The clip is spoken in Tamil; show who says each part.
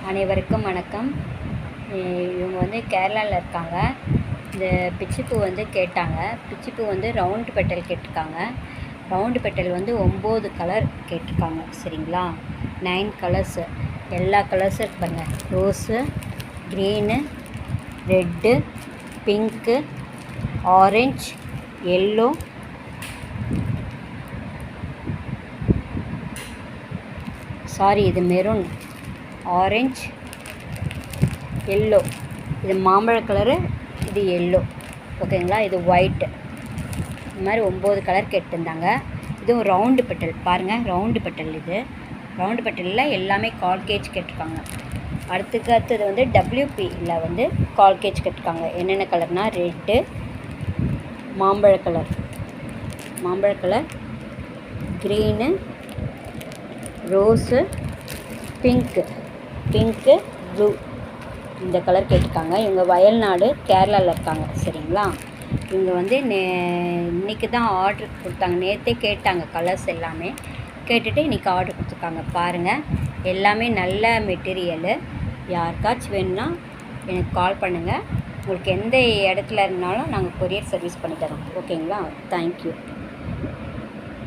Speaker 1: அனைவருக்கும் வணக்கம். இவங்க வந்து கேரளாவில் இருக்காங்க. இந்த பிச்சிப்பூ வந்து கேட்டாங்க. பிச்சிப்பூ வந்து ரவுண்டு பெட்டல் கேட்டிருக்காங்க. ரவுண்டு பெட்டல் வந்து 9 கலர் கேட்டிருக்காங்க. சரிங்களா? 9 கலர்ஸு, எல்லா கலர்ஸும் இருக்கு பாருங்கள். Rose, green, red, pink, orange, yellow, இது மெரூன், ஆரஞ்ச், எல்லோ, இது மாம்பழ கலரு, இது எல்லோ, ஓகேங்களா? இது ஒயிட்டு. இந்த மாதிரி 9 கலர் கேட்டிருந்தாங்க. இதுவும் ரவுண்டு பெட்டல் பாருங்கள். ரவுண்டு பெட்டல், இது ரவுண்டு பெட்டலில் எல்லாமே 1/4 kg கேட்டிருக்காங்க. அடுத்தது வந்து WPயில் வந்து 1/4 kg கேட்டிருக்காங்க. என்னென்ன கலர்னால் ரெட்டு, மாம்பழ colour, green, rose, pink, blue, இந்த கலர் கேட்டிருக்காங்க. இவங்க வயல்நாடு கேரளாவில் இருக்காங்க. சரிங்களா? இவங்க வந்து இன்றைக்கி தான் ஆர்டர் கொடுத்தாங்க. நேற்றே கேட்டாங்க கலர்ஸ் எல்லாமே. கேட்டுட்டு இன்றைக்கி ஆர்டர் கொடுத்துருக்காங்க. பாருங்கள், எல்லாமே நல்ல மெட்டீரியலு. யாருக்காச்சும் வேணும்னா எனக்கு கால் பண்ணுங்கள். உங்களுக்கு எந்த இடத்துல இருந்தாலும் நாங்கள் கொரியர் சர்வீஸ் பண்ணி தரோம். ஓகேங்களா? தேங்க்யூ.